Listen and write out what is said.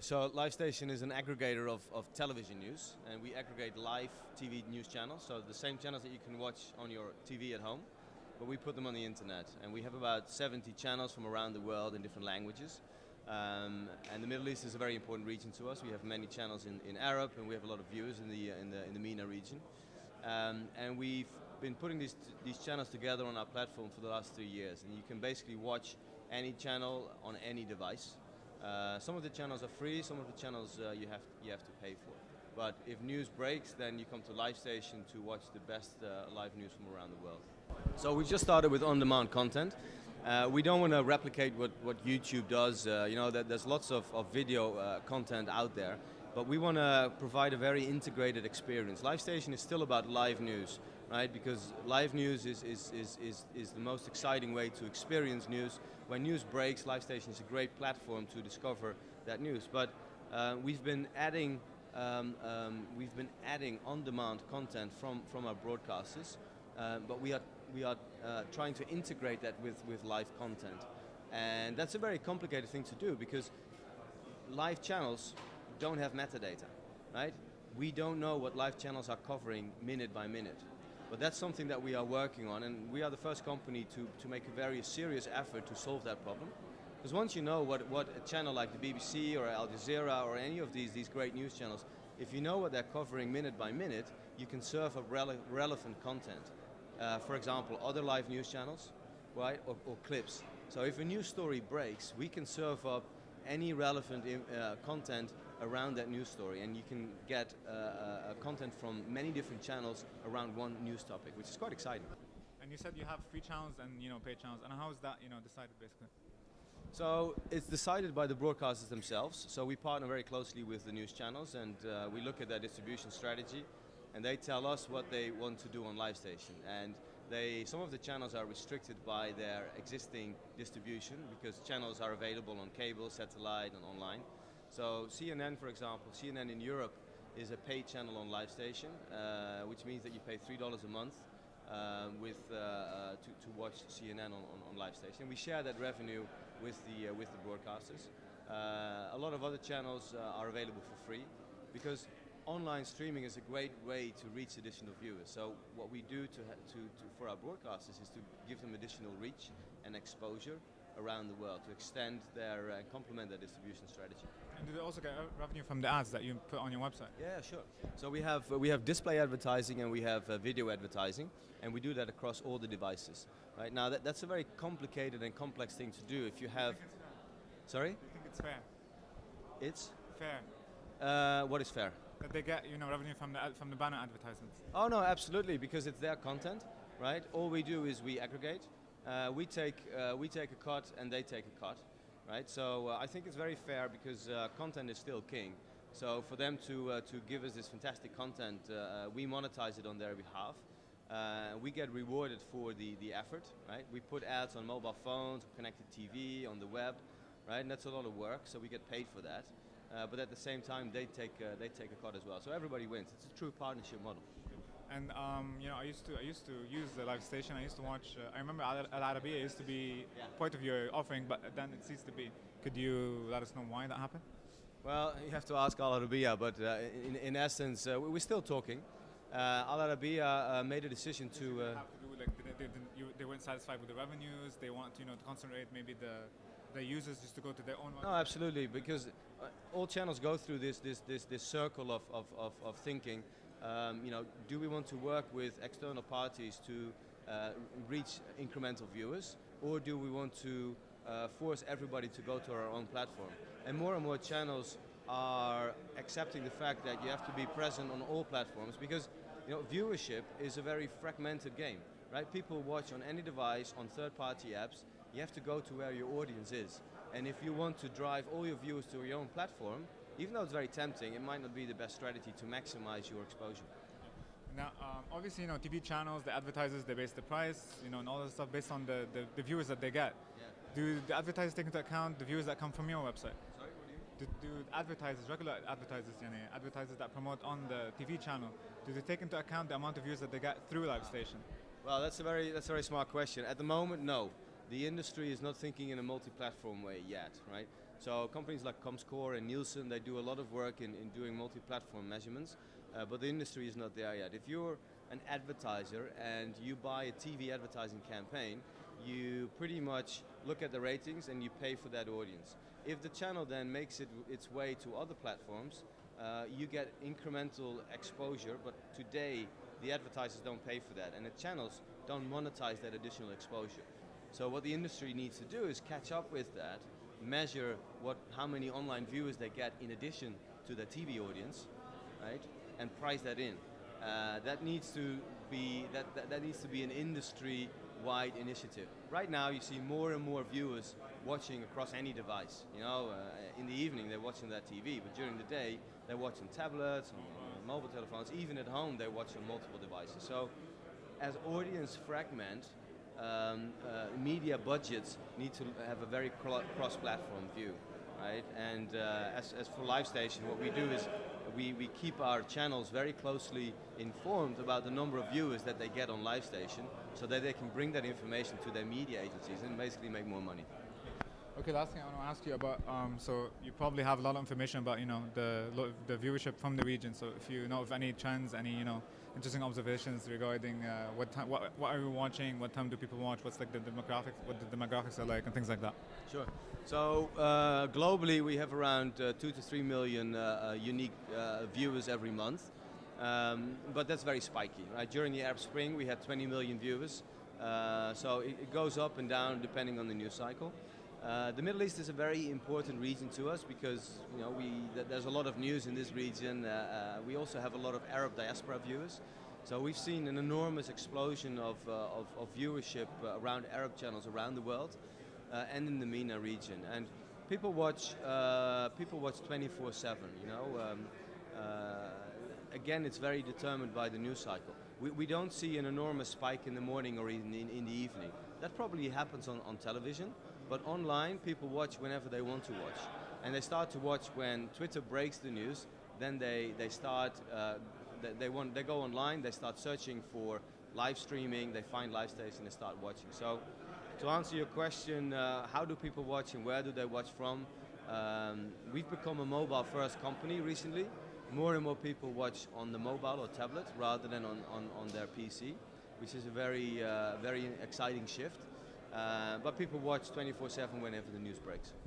So Livestation is an aggregator of television news, and we aggregate live TV news channels, so the same channels that you can watch on your TV at home, but we put them on the internet. And we have about 70 channels from around the world in different languages. And the Middle East is a very important region to us. We have many channels in Arab, and we have a lot of viewers in the MENA region. And we've been putting these channels together on our platform for the last 3 years, and you can basically watch any channel on any device. Some of the channels are free, some of the channels you have to pay for. But if news breaks, then you come to Livestation to watch the best live news from around the world. So we just started with on-demand content. We don't want to replicate what YouTube does. There's lots of video content out there, but we want to provide a very integrated experience. Livestation is still about live news, right? Because live news is the most exciting way to experience news. When news breaks, Livestation is a great platform to discover that news. But we've been adding on-demand content from our broadcasters, but we are trying to integrate that with live content, and that's a very complicated thing to do because live channels don't have metadata, right? We don't know what live channels are covering minute by minute. But that's something that we are working on, and we are the first company to make a very serious effort to solve that problem. Because once you know what a channel like the BBC or Al Jazeera or any of these great news channels, if you know what they're covering minute by minute, you can serve up relevant content. For example, other live news channels, right, or clips. So if a news story breaks, we can serve up any relevant content around that news story, and you can get content from many different channels around one news topic, which is quite exciting. And you said you have free channels and paid channels, and how is that decided basically? So it's decided by the broadcasters themselves. So we partner very closely with the news channels, and we look at their distribution strategy, and they tell us what they want to do on Livestation. And some of the channels are restricted by their existing distribution because channels are available on cable, satellite, and online. So CNN, for example, CNN in Europe is a paid channel on Livestation, which means that you pay $3 a month to watch CNN on Livestation. We share that revenue with the broadcasters. A lot of other channels are available for free because online streaming is a great way to reach additional viewers. So what we do for our broadcasters is to give them additional reach and exposure around the world to extend and complement their distribution strategy. And do they also get revenue from the ads that you put on your website? Yeah, sure. So we have display advertising and we have video advertising, and we do that across all the devices. Right now, that's a very complicated and complex thing to do. If you have, sorry? Do you think it's fair? It's fair. What is fair? That they get revenue from the banner advertisements. Oh no, absolutely, because it's their content, right? All we do is we aggregate. We take a cut and they take a cut, right? So I think it's very fair because content is still king. So for them to give us this fantastic content, we monetize it on their behalf. We get rewarded for the effort, right? We put ads on mobile phones, connected TV, on the web, right? And that's a lot of work, so we get paid for that. But at the same time, they take a cut as well. So everybody wins. It's a true partnership model. And I used to use the Livestation. I used to watch. I remember Al Arabiya used to be part of your offering, but then it ceased to be. Could you let us know why that happened? Well, you have to ask Al Arabiya, but in essence, we're still talking. Al Arabiya made a decision to. Have to do, like, they weren't satisfied with the revenues. They want to concentrate maybe the users just to go to their own one? No, absolutely, because all channels go through this circle of thinking. Do we want to work with external parties to reach incremental viewers, or do we want to force everybody to go to our own platform? And more channels are accepting the fact that you have to be present on all platforms because viewership is a very fragmented game, right? People watch on any device, on third-party apps. You have to go to where your audience is. And if you want to drive all your viewers to your own platform, even though it's very tempting, it might not be the best strategy to maximize your exposure. Now, obviously, TV channels, the advertisers, they base the price, and all that stuff based on the viewers that they get. Yeah. Do the advertisers take into account the viewers that come from your website? Sorry, what do you mean? Do advertisers, regular advertisers, advertisers that promote on the TV channel, do they take into account the amount of viewers that they get through Livestation? Well, that's a very smart question. At the moment, no. The industry is not thinking in a multi-platform way yet, right? So companies like Comscore and Nielsen, they do a lot of work in doing multi-platform measurements, but the industry is not there yet. If you're an advertiser and you buy a TV advertising campaign, you pretty much look at the ratings and you pay for that audience. If the channel then makes its way to other platforms, you get incremental exposure, but today the advertisers don't pay for that, and the channels don't monetize that additional exposure. So what the industry needs to do is catch up with that, measure how many online viewers they get in addition to the TV audience, right, and price that in. That needs to be an industry-wide initiative. Right now, you see more and more viewers watching across any device. You know, in the evening they're watching their TV, but during the day they're watching tablets, mobile telephones. Even at home, they're watching multiple devices. So, as audience fragment, media budgets need to have a very cross-platform view, right? And as for Livestation, what we do is we keep our channels very closely informed about the number of viewers that they get on Livestation, so that they can bring that information to their media agencies and basically make more money. Okay, last thing I want to ask you about, so you probably have a lot of information about, the viewership from the region. So if you know of any trends, any, interesting observations regarding what are we watching, what time do people watch, what's like the demographics, what the demographics are like, and things like that. Sure. So globally, we have around 2 to 3 million unique viewers every month, but that's very spiky. Right? During the Arab Spring, we had 20 million viewers, so it goes up and down depending on the news cycle. The Middle East is a very important region to us because there's a lot of news in this region. We also have a lot of Arab diaspora viewers. So we've seen an enormous explosion of viewership around Arab channels around the world and in the MENA region. And people watch 24/7. Again, it's very determined by the news cycle. We don't see an enormous spike in the morning or even in the evening. That probably happens on television. But online, people watch whenever they want to watch. And they start to watch when Twitter breaks the news, then they go online, they start searching for live streaming, they find Livestation, they start watching. So to answer your question, how do people watch and where do they watch from? We've become a mobile first company recently. More and more people watch on the mobile or tablet rather than on their PC, which is a very exciting shift. But people watch 24/7 whenever the news breaks.